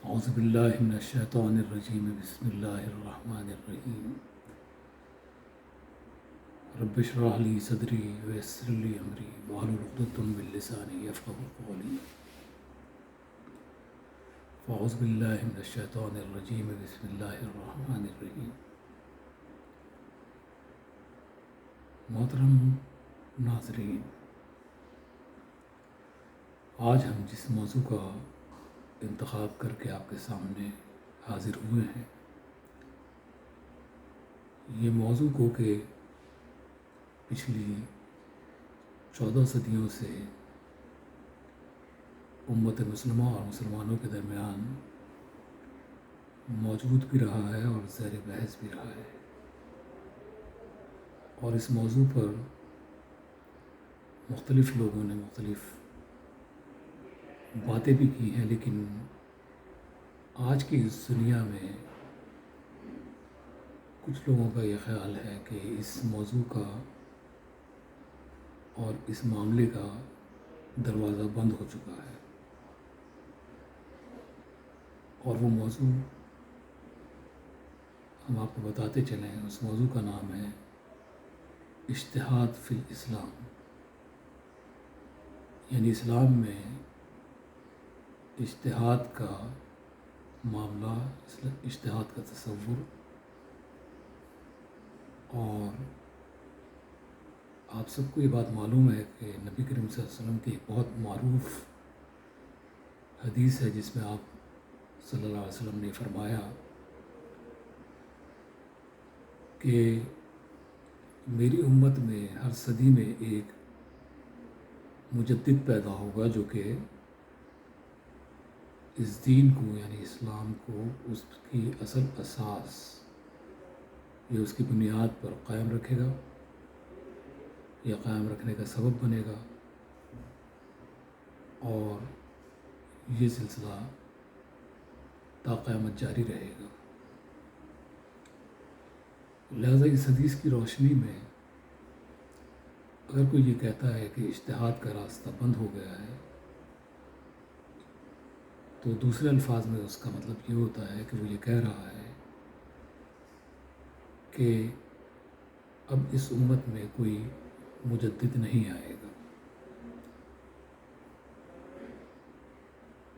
اعوذ باللہ من الشیطان الرجیم بسم اللہ الرحمن الرحیم رب اشرح لی صدری ویسر لی امری واحلل عقدۃ من لسانی یفقہوا قولی اعوذ باللہ من الشیطان الرجیم بسم اللہ الرحمن الرحیم محترم ناظرین، آج ہم جس موضوع کا انتخاب کر کے آپ کے سامنے حاضر ہوئے ہیں، یہ موضوع کو کہ پچھلی 14 صدیوں سے امت مسلمہ اور مسلمانوں کے درمیان موجود بھی رہا ہے اور زیر بحث بھی رہا ہے، اور اس موضوع پر مختلف لوگوں نے مختلف باتیں بھی کی ہیں، لیکن آج کی اس دنیا میں کچھ لوگوں کا یہ خیال ہے کہ اس موضوع کا اور اس معاملے کا دروازہ بند ہو چکا ہے، اور وہ موضوع ہم آپ کو بتاتے چلیں۔ اس موضوع کا نام ہے اجتہاد فی الاسلام، یعنی اسلام میں اجتہاد کا معاملہ، اجتہاد کا تصور۔ اور آپ سب کو یہ بات معلوم ہے کہ نبی کریم صلی اللہ علیہ وسلم کی ایک بہت معروف حدیث ہے جس میں آپ صلی اللہ علیہ وسلم نے فرمایا کہ میری امت میں ہر صدی میں ایک مجدد پیدا ہوگا جو کہ اس دین کو، یعنی اسلام کو، اس کی اصل اساس یا اس کی بنیاد پر قائم رکھے گا یا قائم رکھنے کا سبب بنے گا، اور یہ سلسلہ تا قیامت جاری رہے گا۔ لہذا اس حدیث کی روشنی میں اگر کوئی یہ کہتا ہے کہ اجتہاد کا راستہ بند ہو گیا ہے، تو دوسرے الفاظ میں اس کا مطلب یہ ہوتا ہے کہ وہ یہ کہہ رہا ہے کہ اب اس امت میں کوئی مجدد نہیں آئے گا۔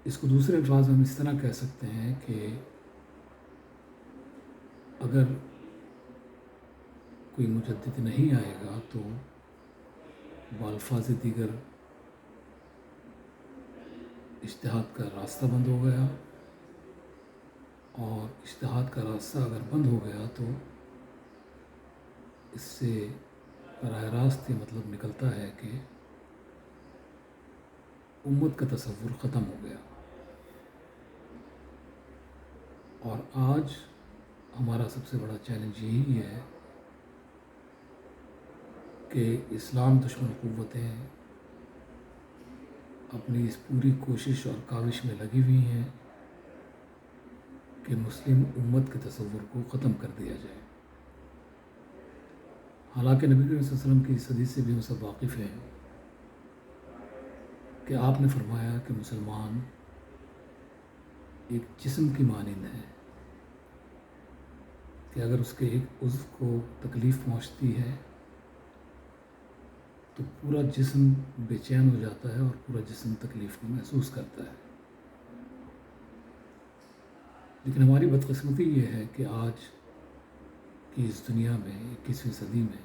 اس کو دوسرے الفاظ میں ہم اس طرح کہہ سکتے ہیں کہ اگر کوئی مجدد نہیں آئے گا تو بالفاظ دیگر اجتہاد کا راستہ بند ہو گیا، اور اجتہاد کا راستہ اگر بند ہو گیا تو اس سے براہ راست یہ مطلب نکلتا ہے کہ امت کا تصور ختم ہو گیا۔ اور آج ہمارا سب سے بڑا چیلنج یہی ہے کہ اسلام دشمن قوتیں اپنی اس پوری کوشش اور کاوش میں لگی ہوئی ہیں کہ مسلم امت کے تصور کو ختم کر دیا جائے۔ حالانکہ نبی کریم صلی اللہ علیہ وسلم کی اس حدیث سے بھی ہم سب واقف ہیں کہ آپ نے فرمایا کہ مسلمان ایک جسم کی مانند ہے کہ اگر اس کے ایک عضو کو تکلیف پہنچتی ہے تو پورا جسم بے چین ہو جاتا ہے اور پورا جسم تکلیف کو محسوس کرتا ہے۔ لیکن ہماری بدقسمتی یہ ہے کہ آج کی اس دنیا میں 21ویں صدی میں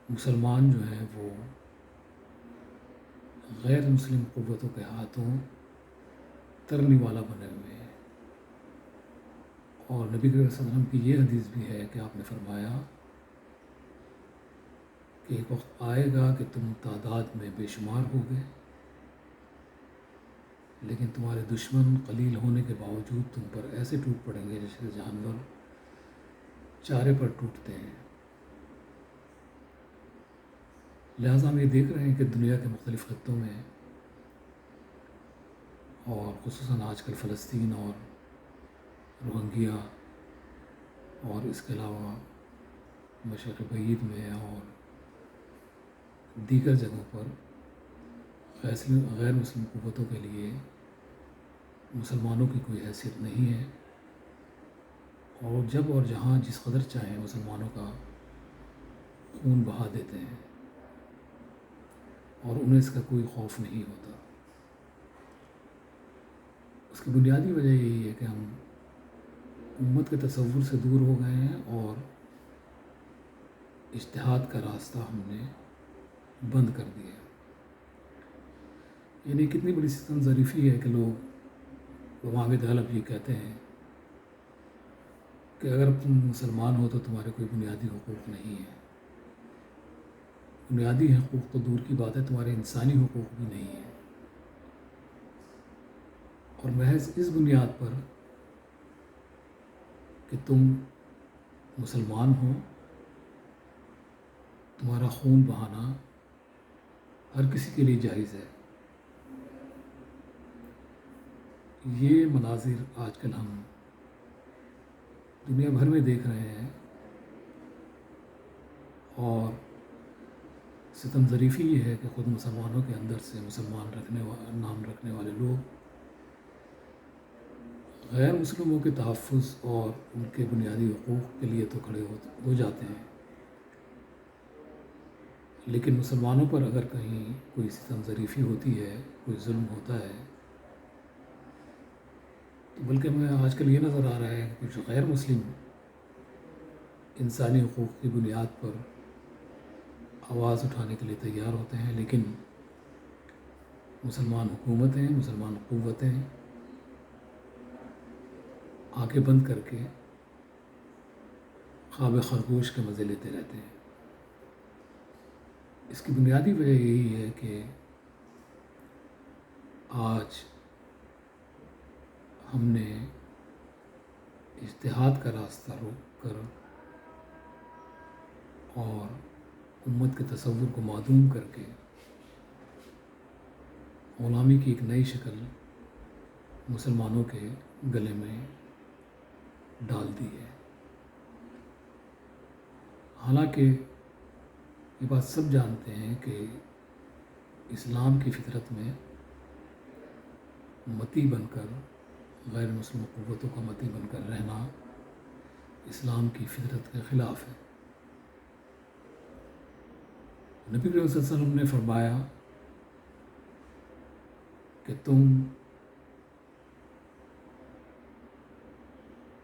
مسلمان جو ہیں وہ غیر مسلم قوتوں کے ہاتھوں ترنے والا بنے ہوئے ہیں۔ اور نبی کریم صلی اللہ علیہ وسلم کی یہ حدیث بھی ہے کہ آپ نے فرمایا کہ ایک وقت آئے گا کہ تم تعداد میں بے شمار ہوگے، لیکن تمہارے دشمن قلیل ہونے کے باوجود تم پر ایسے ٹوٹ پڑیں گے جیسے جانور چارے پر ٹوٹتے ہیں۔ لہٰذا ہم یہ دیکھ رہے ہیں کہ دنیا کے مختلف خطوں میں، اور خصوصاً آج کل فلسطین اور روہنگیا اور اس کے علاوہ مشرق بعید میں اور دیگر جگہوں پر غیر مسلم قوتوں کے لیے مسلمانوں کی کوئی حیثیت نہیں ہے، اور جب اور جہاں جس قدر چاہیں مسلمانوں کا خون بہا دیتے ہیں، اور انہیں اس کا کوئی خوف نہیں ہوتا۔ اس کی بنیادی وجہ یہی ہے کہ ہم امت کے تصور سے دور ہو گئے ہیں، اور اجتہاد کا راستہ ہم نے بند کر دیا ہے۔ یعنی کتنی بڑی ستم ظریفی ہے کہ لوگ بماغِ طلب یہ کہتے ہیں کہ اگر تم مسلمان ہو تو تمہارے کوئی بنیادی حقوق نہیں ہیں۔ بنیادی حقوق تو دور کی بات ہے، تمہارے انسانی حقوق بھی نہیں ہیں۔ اور محض اس بنیاد پر کہ تم مسلمان ہو، تمہارا خون بہانا ہر کسی کے لیے جائز ہے۔ یہ مناظر آج کل ہم دنیا بھر میں دیکھ رہے ہیں، اور ستم ظریفی یہ ہے کہ خود مسلمانوں کے اندر سے مسلمان نام رکھنے والے لوگ غیر مسلموں کے تحفظ اور ان کے بنیادی حقوق کے لیے تو کھڑے ہو جاتے ہیں، لیکن مسلمانوں پر اگر کہیں کوئی ستم ظریفی ہوتی ہے، کوئی ظلم ہوتا ہے، تو بلکہ ہمیں آج کل یہ نظر آ رہا ہے کہ کچھ غیر مسلم انسانی حقوق کی بنیاد پر آواز اٹھانے کے لیے تیار ہوتے ہیں، لیکن مسلمان حکومتیں، مسلمان قوتیں آنکھیں بند کر کے خواب خرگوش کے مزے لیتے رہتے ہیں۔ اس کی بنیادی وجہ یہی ہے کہ آج ہم نے اجتہاد کا راستہ روک کر اور امت کے تصور کو معدوم کر کے غلامی کی ایک نئی شکل مسلمانوں کے گلے میں ڈال دی ہے۔ حالانکہ یہ بات سب جانتے ہیں کہ اسلام کی فطرت میں متی بن کر، غیر مسلم قوتوں کا متی بن کر رہنا اسلام کی فطرت کے خلاف ہے۔ نبی کریم صلی اللہ علیہ وسلم نے فرمایا کہ تم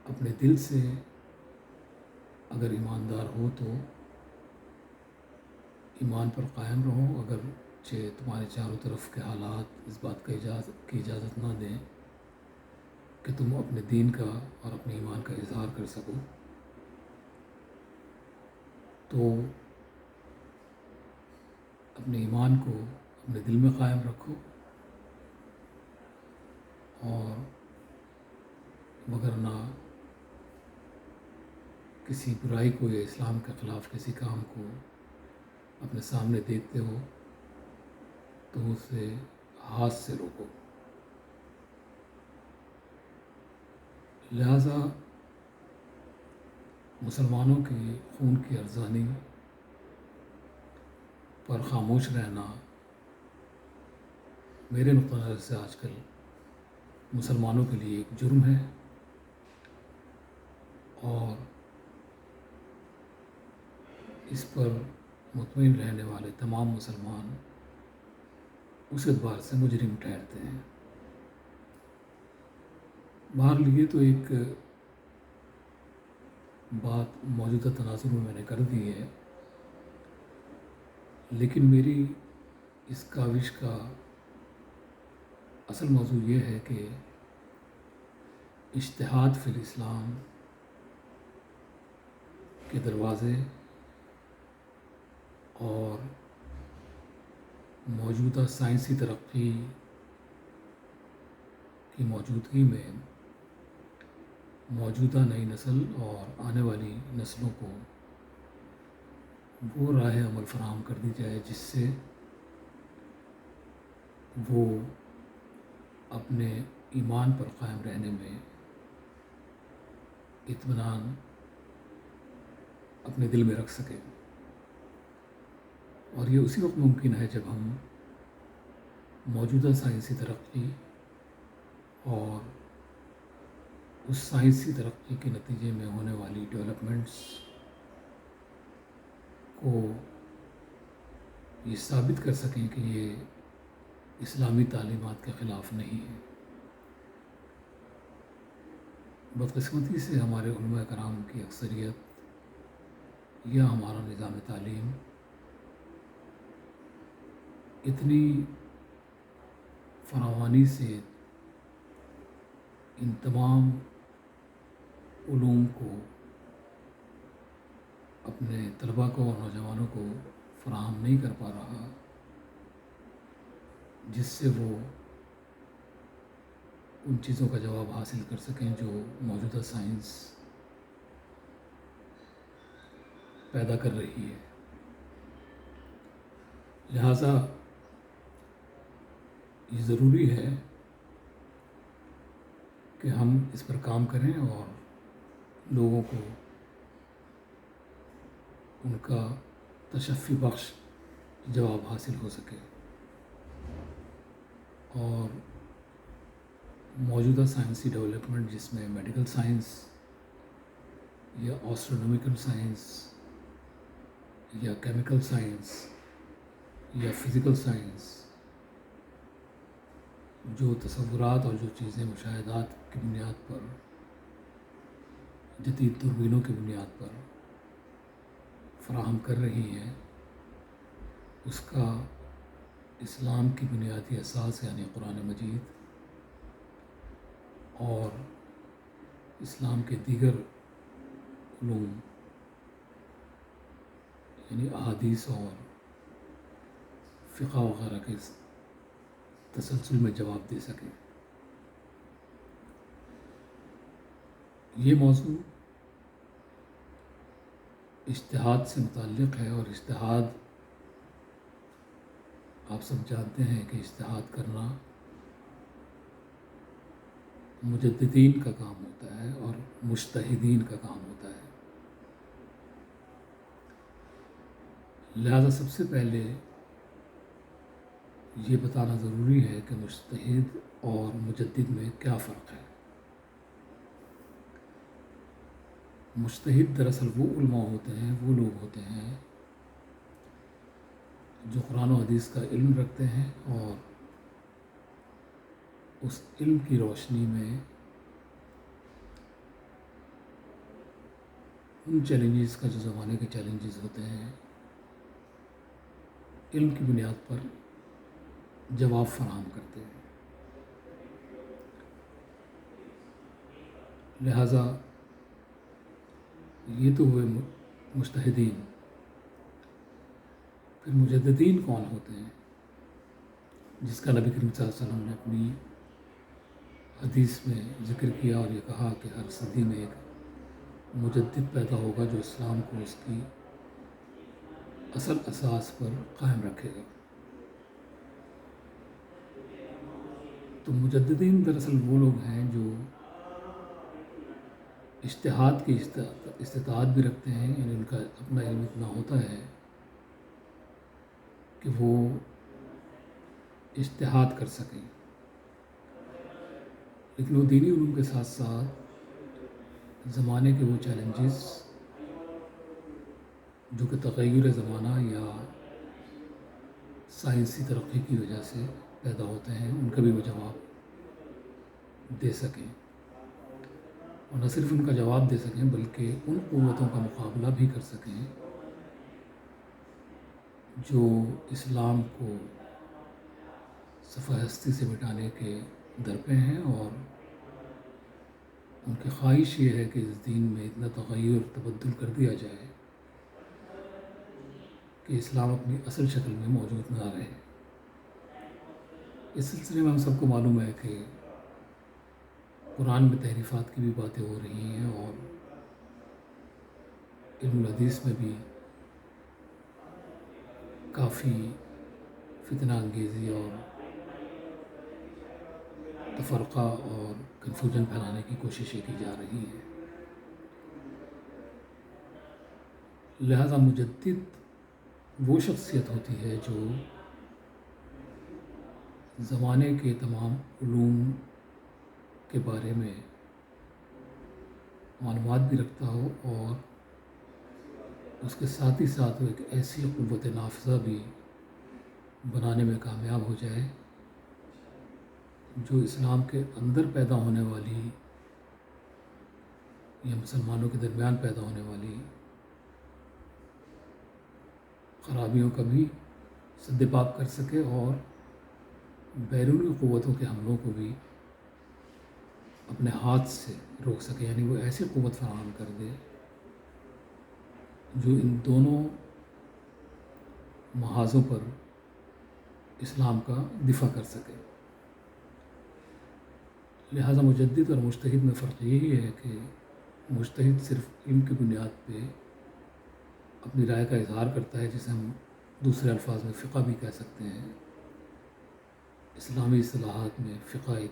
اپنے دل سے اگر ایماندار ہو تو ایمان پر قائم رہو، اگر تمہارے چاروں طرف کے حالات اس بات کی اجازت نہ دیں کہ تم اپنے دین کا اور اپنے ایمان کا اظہار کر سکو، تو اپنے ایمان کو اپنے دل میں قائم رکھو، اور وگرنہ کسی برائی کو یا اسلام کے خلاف کسی کام کو اپنے سامنے دیکھتے ہو تو اسے ہاتھ سے روکو۔ لہذا مسلمانوں کی خون کی ارزانی پر خاموش رہنا میرے نقطہ نظر سے آج کل مسلمانوں کے لیے ایک جرم ہے، اور اس پر مطمئن رہنے والے تمام مسلمان اس اعتبار سے مجرم ٹھہرتے ہیں۔ بہرحال یہ تو ایک بات موجودہ تناظر میں نے کر دی ہے، لیکن میری اس کاوش کا اصل موضوع یہ ہے کہ اجتہاد فی الاسلام کے دروازے اور موجودہ سائنسی ترقی کی موجودگی میں موجودہ نئی نسل اور آنے والی نسلوں کو وہ راہ عمل فراہم کر دی جائے جس سے وہ اپنے ایمان پر قائم رہنے میں اطمینان اپنے دل میں رکھ سکے۔ اور یہ اسی وقت ممکن ہے جب ہم موجودہ سائنسی ترقی اور اس سائنسی ترقی کے نتیجے میں ہونے والی ڈیولپمنٹس کو یہ ثابت کر سکیں کہ یہ اسلامی تعلیمات کے خلاف نہیں ہے۔ بدقسمتی سے ہمارے علماء کرام کی اکثریت یا ہمارا نظام تعلیم اتنی فراوانی سے ان تمام علوم کو اپنے طلباء کو اور نوجوانوں کو فراہم نہیں کر پا رہا، جس سے وہ ان چیزوں کا جواب حاصل کر سکیں جو موجودہ سائنس پیدا کر رہی ہے۔ لہٰذا یہ ضروری ہے کہ ہم اس پر کام کریں اور لوگوں کو ان کا تشفی بخش جواب حاصل ہو سکے، اور موجودہ سائنسی ڈیولپمنٹ جس میں میڈیکل سائنس یا آسٹرونومیکل سائنس یا کیمیکل سائنس یا فزیکل سائنس، جو تصورات اور جو چیزیں مشاہدات کی بنیاد پر، جدید دوربینوں کی بنیاد پر فراہم کر رہی ہیں، اس کا اسلام کی بنیادی اساس یعنی قرآن مجید اور اسلام کے دیگر علوم یعنی احادیث اور فقہ وغیرہ کے تسلسل میں جواب دے سکیں۔ یہ موضوع اجتہاد سے متعلق ہے، اور اجتہاد آپ سب جانتے ہیں کہ اجتہاد کرنا مجددین کا کام ہوتا ہے اور مجتہدین کا کام ہوتا ہے۔ لہذا سب سے پہلے یہ بتانا ضروری ہے کہ مجتہد اور مجدد میں کیا فرق ہے۔ مجتہد دراصل وہ علماء ہوتے ہیں، وہ لوگ ہوتے ہیں جو قرآن و حدیث کا علم رکھتے ہیں اور اس علم کی روشنی میں ان چیلنجز کا جو زمانے کے چیلنجز ہوتے ہیں، علم کی بنیاد پر جواب فراہم کرتے ہیں۔ لہٰذا یہ تو ہوئے مجتہدین۔ پھر مجددین کون ہوتے ہیں، جس کا نبی کریم صلی اللہ علیہ وسلم نے اپنی حدیث میں ذکر کیا اور یہ کہا کہ ہر صدی میں ایک مجدد پیدا ہوگا جو اسلام کو اس کی اصل اساس پر قائم رکھے گا۔ تو مجددین دراصل وہ لوگ ہیں جو اجتہاد کی استطاعت بھی رکھتے ہیں، یعنی ان کا اپنا علم اتنا ہوتا ہے کہ وہ اجتہاد کر سکیں، لیکن وہ دینی علوم کے ساتھ ساتھ زمانے کے وہ چیلنجز جو کہ تغیر زمانہ یا سائنسی ترقی کی وجہ سے پیدا ہوتے ہیں، ان کا بھی وہ جواب دے سکیں، اور نہ صرف ان کا جواب دے سکیں بلکہ ان قوتوں کا مقابلہ بھی کر سکیں جو اسلام کو صفحہ ہستی سے مٹانے کے درپے ہیں، اور ان کی خواہش یہ ہے کہ اس دین میں اتنا تغیر تبدل کر دیا جائے کہ اسلام اپنی اصل شکل میں موجود نہ رہے۔ اس سلسلے میں ہم سب کو معلوم ہے کہ قرآن میں تحریفات کی بھی باتیں ہو رہی ہیں، اور علم الحدیث میں بھی کافی فتنہ انگیزی اور تفرقہ اور کنفیوژن پھیلانے کی کوششیں کی جا رہی ہیں۔ لہذا مجدد وہ شخصیت ہوتی ہے جو زمانے کے تمام علوم کے بارے میں معلومات بھی رکھتا ہو اور اس کے ساتھ ہی ساتھ وہ ایک ایسی قوت نافذہ بھی بنانے میں کامیاب ہو جائے جو اسلام کے اندر پیدا ہونے والی یا مسلمانوں کے درمیان پیدا ہونے والی خرابیوں کا بھی سد پاک کر سکے اور بیرونی قوتوں کے حملوں کو بھی اپنے ہاتھ سے روک سکے. یعنی وہ ایسی قوت فراہم کر دے جو ان دونوں محاذوں پر اسلام کا دفاع کر سکے. لہذا مجدد اور مجتہد میں فرق یہی ہے کہ مجتہد صرف علم کی بنیاد پہ اپنی رائے کا اظہار کرتا ہے، جسے ہم دوسرے الفاظ میں فقہ بھی کہہ سکتے ہیں. اسلامی اصطلاحات میں فقہ ایک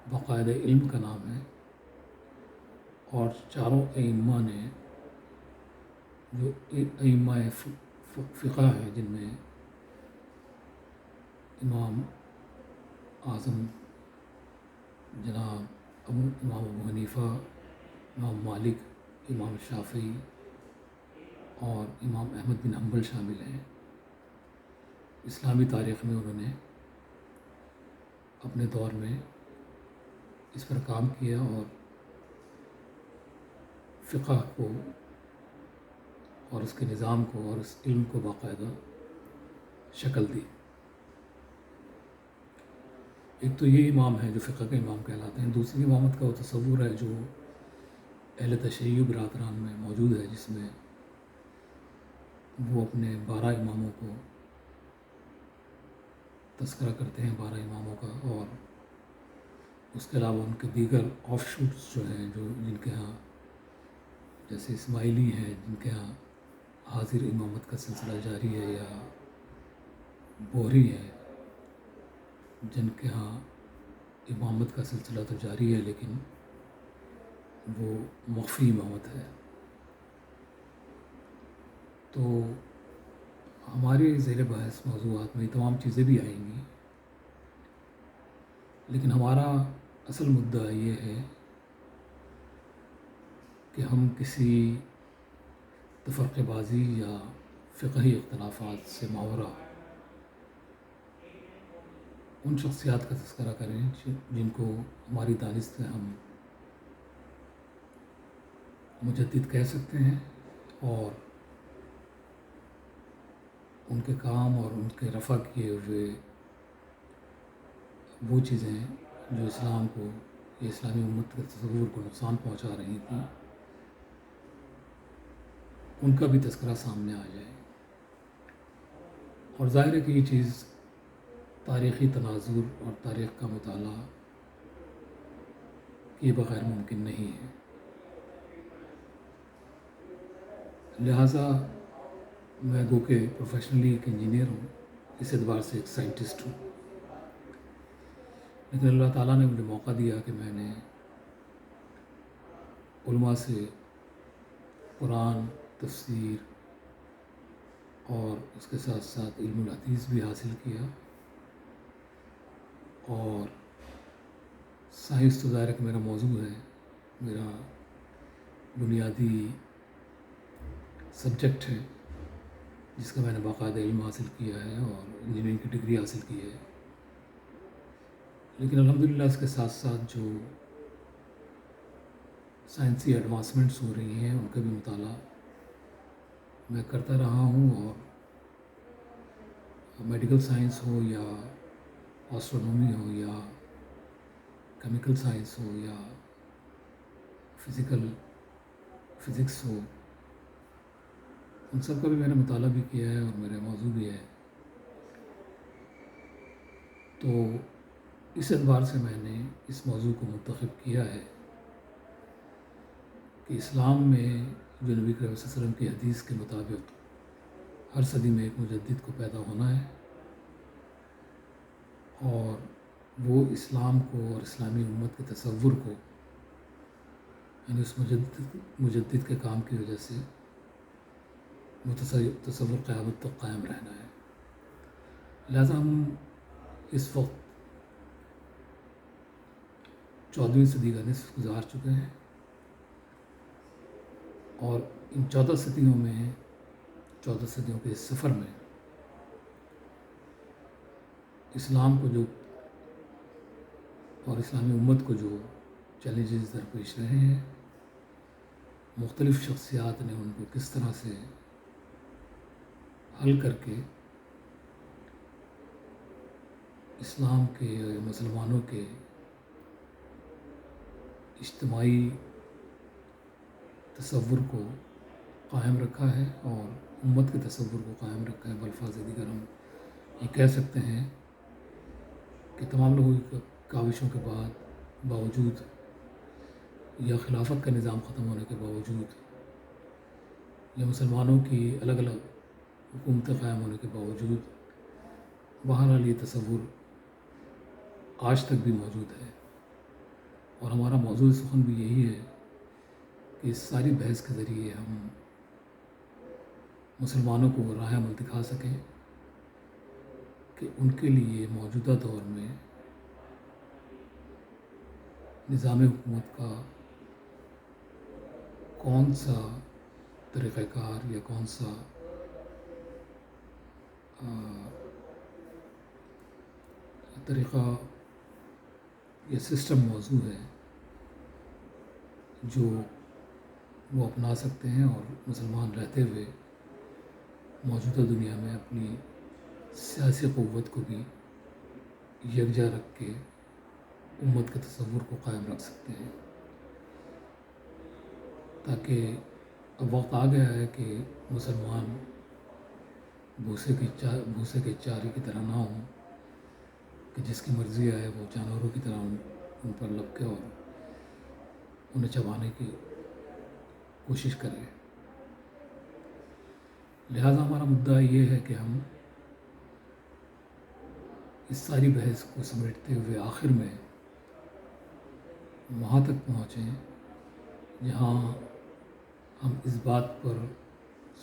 باقاعدہ علم کا نام ہے، اور چاروں ائمہ نے جو ائمہ فقہ ہیں جن میں امام اعظم جناب امام ابو حنیفہ، امام مالک، امام شافعی اور امام احمد بن حنبل شامل ہیں. اسلامی تاریخ میں انہوں نے اپنے دور میں اس پر کام کیا اور فقہ کو اور اس کے نظام کو اور اس علم کو باقاعدہ شکل دی. ایک تو یہ امام ہے جو فقہ کے امام کہلاتے ہیں. دوسری امامت کا وہ تصور ہے جو اہل تشیع برادران میں موجود ہے، جس میں وہ اپنے 12 اماموں کو تذکرہ کرتے ہیں، 12 اماموں کا، اور اس کے علاوہ ان کے دیگر آف شوٹس جو ہیں جن کے ہاں جیسے اسماعیلی ہیں، جن کے ہاں حاضر امامت کا سلسلہ جاری ہے، یا بوہری ہے جن کے ہاں امامت کا سلسلہ تو جاری ہے لیکن وہ مخفی امامت ہے. تو ہمارے زیر بحث موضوعات میں تمام چیزیں بھی آئیں گی، لیکن ہمارا اصل مدعا یہ ہے کہ ہم کسی تفرقہ بازی یا فقہی اختلافات سے ماورا ان شخصیات کا تذکرہ کریں جن کو ہماری دانست میں ہم مجدد کہہ سکتے ہیں، اور ان کے کام اور ان کے رفع کیے ہوئے وہ چیزیں جو اسلام کو یا اسلامی امت کے تصور کو نقصان پہنچا رہی تھیں، ان کا بھی تذکرہ سامنے آ جائے. اور ظاہر ہے کہ یہ چیز تاریخی تناظر اور تاریخ کا مطالعہ کیے بغیر ممکن نہیں ہے. لہٰذا میں گو کہ پروفیشنلی ایک انجینئر ہوں، اس اعتبار سے ایک سائنٹسٹ ہوں، لیکن اللہ تعالیٰ نے مجھے موقع دیا کہ میں نے علماء سے قرآن، تفسیر اور اس کے ساتھ ساتھ علم الحدیث بھی حاصل کیا، اور سائنس تو ظاہر ہے کہ میرا موضوع ہے، میرا بنیادی سبجیکٹ ہے جس کا میں نے باقاعدہ علم حاصل کیا ہے اور انجینئرنگ کی ڈگری حاصل کی ہے. لیکن الحمدللہ اس کے ساتھ ساتھ جو سائنسی ایڈوانسمنٹس ہو رہی ہیں ان کا بھی مطالعہ میں کرتا رہا ہوں، اور میڈیکل سائنس ہو یا آسٹرونومی ہو یا کیمیکل سائنس ہو یا فزکس ہو، ان سب کا بھی میں نے مطالعہ بھی کیا ہے اور میرا موضوع بھی ہے. تو اس اعتبار سے میں نے اس موضوع کو منتخب کیا ہے کہ اسلام میں جو نبی کریم صلی اللہ علیہ وسلم کی حدیث کے مطابق ہر صدی میں ایک مجدد کو پیدا ہونا ہے، اور وہ اسلام کو اور اسلامی امت کے تصور کو، یعنی اس مجدد کے کام کی وجہ سے وہ تصور قیامت تک قائم رہنا ہے. لہٰذا ہم اس وقت 14ویں صدی کا نصف گزار چکے ہیں، اور ان 14 صدیوں میں 14 صدیوں کے اس سفر میں اسلام کو جو اور اسلامی امت کو جو چیلنجز درپیش رہے ہیں، مختلف شخصیات نے ان کو کس طرح سے حل کر کے اسلام کے مسلمانوں کے اجتماعی تصور کو قائم رکھا ہے اور امت کے تصور کو قائم رکھا ہے، بلفاظ دیگر ہم یہ کہہ سکتے ہیں کہ تمام لوگوں کی کاوشوں کے باوجود یا خلافت کا نظام ختم ہونے کے باوجود یا مسلمانوں کی الگ الگ حکومتیں قائم ہونے کے باوجود بہرحال یہ تصور آج تک بھی موجود ہے، اور ہمارا موضوع سخن بھی یہی ہے کہ اس ساری بحث کے ذریعے ہم مسلمانوں کو راہ عمل دکھا سکیں کہ ان کے لیے موجودہ دور میں نظام حکومت کا کون سا طریقہ کار یا کون سا طریقہ یا سسٹم موضوع ہے جو وہ اپنا سکتے ہیں اور مسلمان رہتے ہوئے موجودہ دنیا میں اپنی سیاسی قوت کو بھی یکجا رکھ کے امت کے تصور کو قائم رکھ سکتے ہیں، تاکہ اب وقت آ گیا ہے کہ مسلمان بھوسے کے چارے کی طرح نہ ہوں کہ جس کی مرضی آئے وہ جانوروں کی طرح ان پر لپکے اور انہیں چبانے کی کوشش کرے۔ لہٰذا ہمارا مدعا یہ ہے کہ ہم اس ساری بحث کو سمیٹتے ہوئے آخر میں وہاں تک پہنچیں جہاں ہم اس بات پر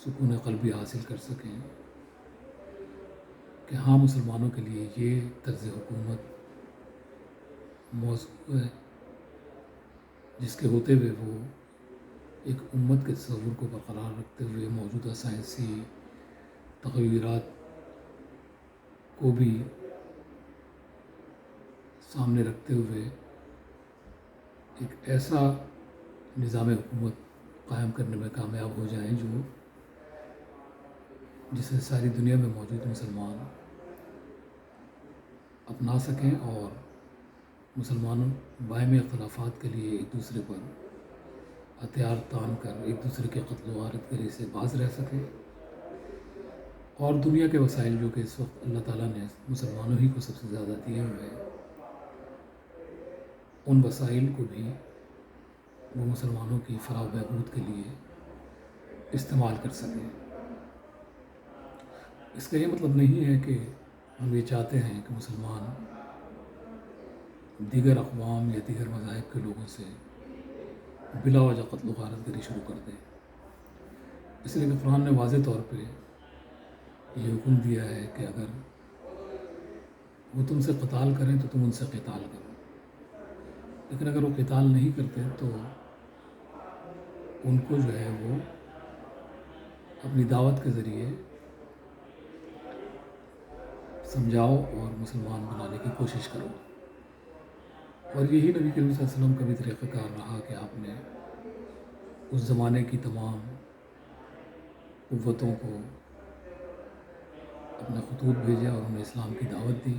سکون قلبی حاصل کر سکیں کہ ہاں، مسلمانوں کے لیے یہ طرز حکومت موضوع ہے جس کے ہوتے ہوئے وہ ایک امت کے تصور کو برقرار رکھتے ہوئے موجودہ سائنسی تغیرات کو بھی سامنے رکھتے ہوئے ایک ایسا نظام حکومت قائم کرنے میں کامیاب ہو جائیں جسے ساری دنیا میں موجود مسلمان اپنا سکیں اور مسلمانوں باہمی اختلافات کے لیے ایک دوسرے پر ہتھیار تان کر ایک دوسرے کے قتل و غارت گری سے باز رہ سکیں، اور دنیا کے وسائل جو کہ اس وقت اللہ تعالیٰ نے مسلمانوں ہی کو سب سے زیادہ دیے ہوئے ہیں، ان وسائل کو بھی وہ مسلمانوں کی فلاح و بہبود کے لیے استعمال کر سکیں۔ اس کا یہ مطلب نہیں ہے کہ ہم یہ چاہتے ہیں کہ مسلمان دیگر اقوام یا دیگر مذاہب کے لوگوں سے بلا وجہ قتل و غارت گری شروع کر دیں، اس لیے کہ قرآن نے واضح طور پہ یہ حکم دیا ہے کہ اگر وہ تم سے قتال کریں تو تم ان سے قتال کرو، لیکن اگر وہ قتال نہیں کرتے تو ان کو جو ہے وہ اپنی دعوت کے ذریعے سمجھاؤ اور مسلمان بنانے کی کوشش کرو۔ اور یہی نبی کریم صلی اللہ علیہ وسلم کا بھی طریقہ کار رہا کہ آپ نے اس زمانے کی تمام قوتوں کو اپنا خطوط بھیجا اور انہیں اسلام کی دعوت دی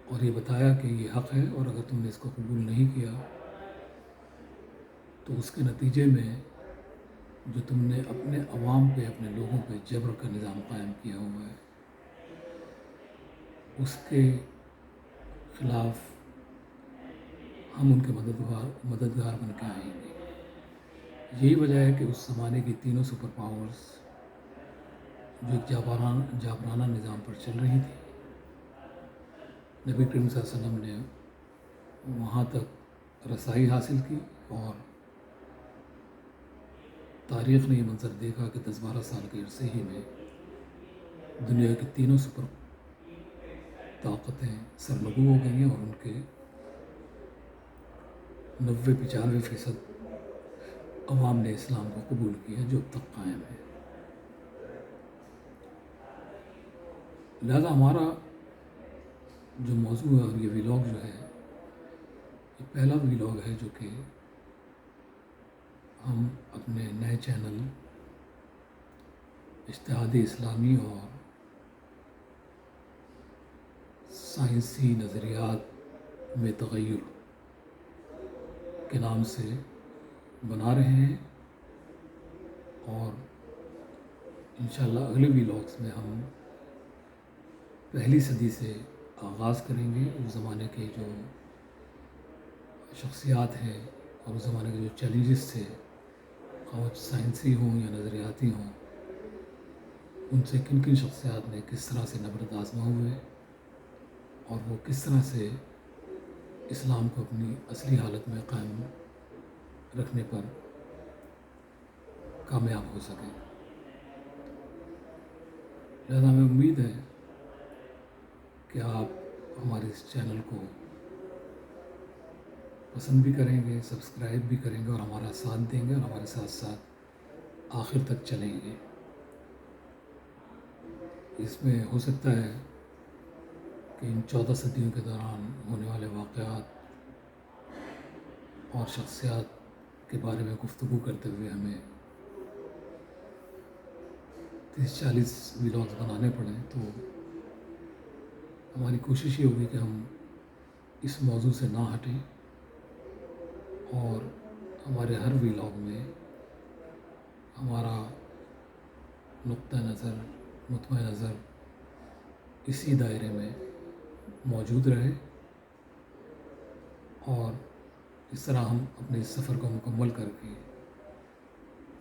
اور یہ بتایا کہ یہ حق ہے، اور اگر تم نے اس کو قبول نہیں کیا تو اس کے نتیجے میں جو تم نے اپنے عوام پہ اپنے لوگوں پہ جبر کا نظام قائم کیا ہوا ہے اس کے خلاف ہم ان کے مددگار بن کے آئیں گے۔ یہی وجہ ہے کہ اس زمانے کی تینوں سپر پاورز جو ایک جابرانہ نظام پر چل رہی تھی، نبی کریم صلی اللہ علیہ وسلم نے وہاں تک رسائی حاصل کی، اور تاریخ نے یہ منظر دیکھا کہ 10-12 سال کے عرصے ہی میں دنیا کی تینوں سپر طاقتیں سرنگو ہو گئی ہیں اور ان کے 90-95% عوام نے اسلام کو قبول کیا جو اب تک قائم ہے۔ لہذا ہمارا جو موضوع ہے اور یہ ویلاگ جو ہے، یہ پہلا ویلاگ ہے جو کہ ہم اپنے نئے چینل اجتہاد اسلامی اور سائنسی نظریات میں تغیر کے نام سے بنا رہے ہیں، اور انشاءاللہ اگلے ویلاگس میں ہم پہلی صدی سے آغاز کریں گے، اس زمانے کے جو شخصیات ہیں اور اس زمانے کے جو چیلنجز تھے، خواہ سائنسی ہوں یا نظریاتی ہوں، ان سے کن کن شخصیات نے کس طرح سے نبرد آزما ہوئے اور وہ کس طرح سے اسلام کو اپنی اصلی حالت میں قائم رکھنے پر کامیاب ہو سکے۔ لہذا ہمیں امید ہے کہ آپ ہمارے اس چینل کو پسند بھی کریں گے، سبسکرائب بھی کریں گے اور ہمارا ساتھ دیں گے اور ہمارے ساتھ ساتھ آخر تک چلیں گے۔ اس میں ہو سکتا ہے کہ ان 14 صدیوں کے دوران ہونے والے واقعات اور شخصیات کے بارے میں گفتگو کرتے ہوئے ہمیں 30-40 ویلاگز بنانے پڑیں، تو ہماری کوشش یہ ہوگی کہ ہم اس موضوع سے نہ ہٹیں اور ہمارے ہر ویلاگ میں ہمارا نقطہ نظر، نقطۂ نظر اسی دائرے میں موجود رہے، اور اس طرح ہم اپنے اس سفر کو مکمل کر کے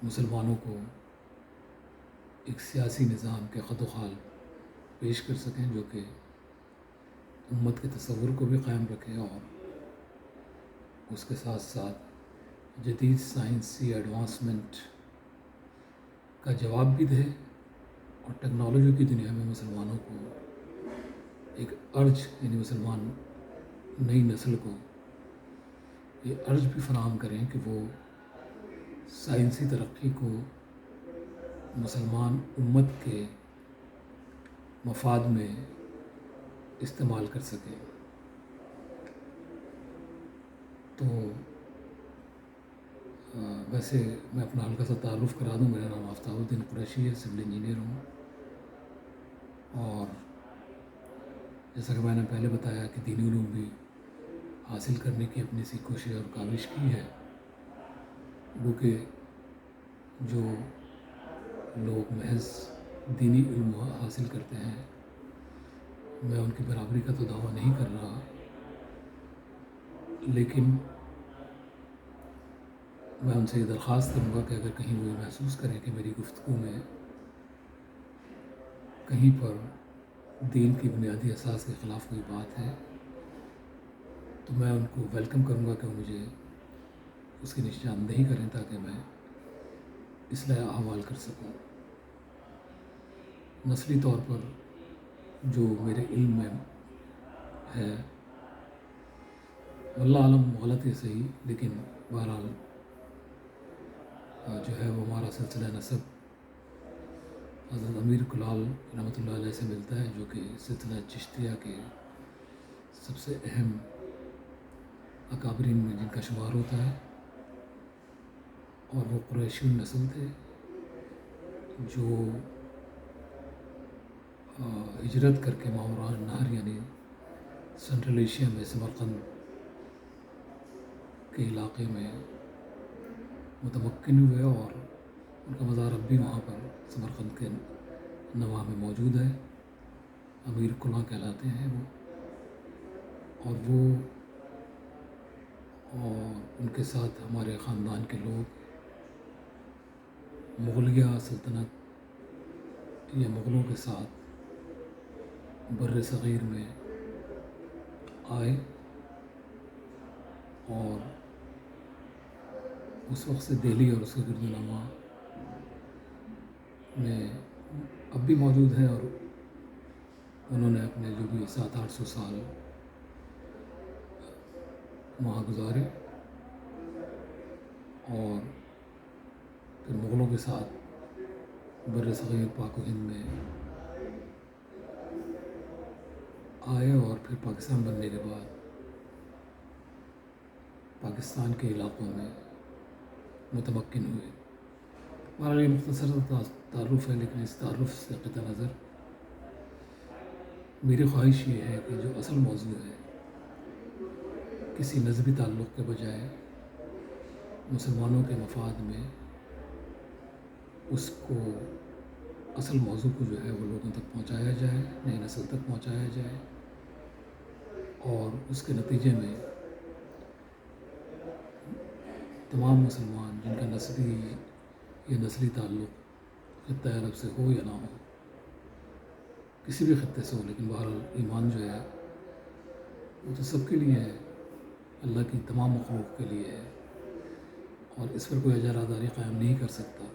مسلمانوں کو ایک سیاسی نظام کے خد و خال پیش کر سکیں جو کہ امت کے تصور کو بھی قائم رکھے اور اس کے ساتھ ساتھ جدید سائنسی ایڈوانسمنٹ کا جواب بھی دے، اور ٹیکنالوجی کی دنیا میں مسلمانوں کو ایک ارج، یعنی مسلمان نئی نسل کو یہ ارج بھی فراہم کریں کہ وہ سائنسی ترقی کو مسلمان امت کے مفاد میں استعمال کر سکیں۔ تو ویسے میں اپنا ہلکا سا تعارف کرا دوں، میرا نام آفتاب الدین قریشی ہے، سول انجینئر ہوں، اور جیسا کہ میں نے پہلے بتایا کہ دینی علوم بھی حاصل کرنے کی اپنی سی کوشش اور کاوش کی ہے، کیونکہ جو لوگ محض دینی علم حاصل کرتے ہیں، میں ان کی برابری کا تو دعویٰ نہیں کر رہا، لیکن میں ان سے یہ درخواست کروں گا کہ اگر کہیں وہ محسوس کریں کہ میری گفتگو میں کہیں پر دین کی بنیادی اساس کے خلاف کوئی بات ہے، تو میں ان کو ویلکم کروں گا کہ وہ مجھے اس کی نشاندہی کریں تاکہ میں اصلاح احوال کر سکوں۔ نسلی طور پر جو میرے علم میں ہے، واللہ عالم غلط ہے صحیح، لیکن بہرحال جو ہے وہ ہمارا سلسلہ نسب حضرت امیر کلال رحمۃ اللہ علیہ سے ملتا ہے، جو کہ سلسلہ چشتیہ کے سب سے اہم اکابرین میں جن کا شمار ہوتا ہے، اور وہ قریشی نسل تھے جو ہجرت کر کے ماوراء النہر یعنی سنٹرل ایشیا میں سمرقند کے علاقے میں متمکن ہوئے، اور ان کا مزار اب بھی وہاں پر سمرقند کے نواح میں موجود ہے، امیر کلاں کہلاتے ہیں وہ، اور ان کے ساتھ ہمارے خاندان کے لوگ مغلیہ سلطنت یا مغلوں کے ساتھ بر صغیر میں آئے، اور اس وقت سے دہلی اور اس کے گرد و نواح میں اب بھی موجود ہیں، اور انہوں نے اپنے جو بھی 700-800 سال وہاں گزارے، اور پھر مغلوں کے ساتھ بر صغیر پاک و ہند میں آئے اور پھر پاکستان بننے کے بعد پاکستان کے علاقوں میں متمکن ہوئے۔ ہمارا یہ مختصر تعارف ہے، لیکن اس تعارف سے قطع نظر میری خواہش یہ ہے کہ جو اصل موضوع ہے، کسی نسبی تعلق کے بجائے مسلمانوں کے مفاد میں اس کو اصل موضوع کو جو ہے وہ لوگوں تک پہنچایا جائے، نئی نسل تک پہنچایا جائے، اور اس کے نتیجے میں تمام مسلمان جن کا نسبی یا نسلی تعلق خطہ عرب سے ہو یا نہ ہو، کسی بھی خطے سے ہو، لیکن بہرحال ایمان جو ہے وہ تو سب کے لیے ہے، اللہ کی تمام مخلوق کے لیے ہے، اور اس پر کوئی اجارہ داری قائم نہیں کر سکتا۔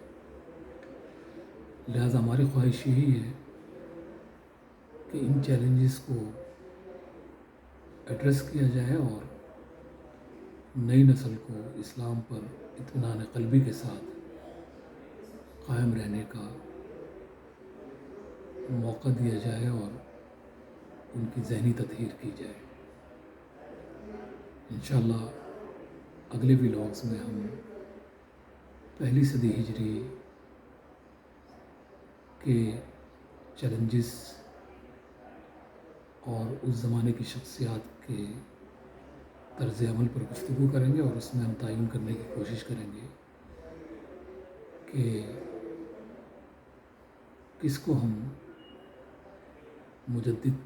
لہٰذا ہماری خواہش یہی ہے کہ ان چیلنجز کو ایڈریس کیا جائے اور نئی نسل کو اسلام پر اطمینان قلبی کے ساتھ قائم رہنے کا موقع دیا جائے اور ان کی ذہنی تطہیر کی جائے۔ انشاءاللہ اگلے ولاگز میں ہم پہلی صدی ہجری کے چیلنجز اور اس زمانے کی شخصیات کے طرز عمل پر گفتگو کریں گے، اور اس میں ہم تعین کرنے کی کوشش کریں گے کہ کس کو ہم مجدد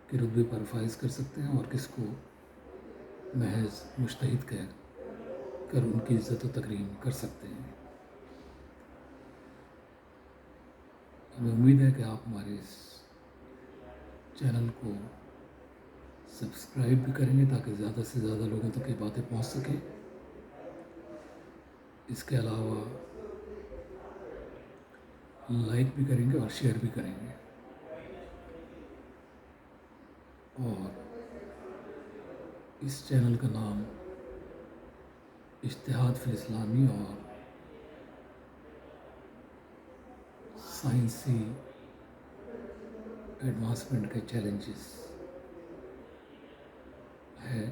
کے رتبے پر فائز کر سکتے ہیں اور کس کو محض مجتہد کہہ کر ان کی عزت و تکریم کر سکتے ہیں۔ ہمیں امید ہے کہ آپ ہمارے اس چینل کو سبسکرائب بھی کریں گے تاکہ زیادہ سے زیادہ لوگوں تک یہ باتیں پہنچ سکیں۔ اس کے علاوہ لائک بھی کریں گے اور شیئر بھی کریں گے، اور اس چینل کا نام اجتہاد فی الاسلامی اور سائنسی ایڈوانسمنٹ کے چیلنجز ہے۔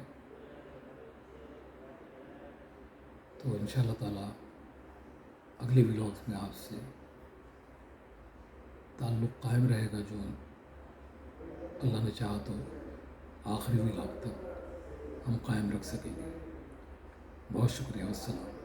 تو انشاءاللہ تعالیٰ اگلے ولاگز میں آپ سے تعلق قائم رہے گا، جو اللہ نے چاہا تو آخری ولاگ تک ہم قائم رکھ سکیں گے۔ بہت شکریہ، والسلام۔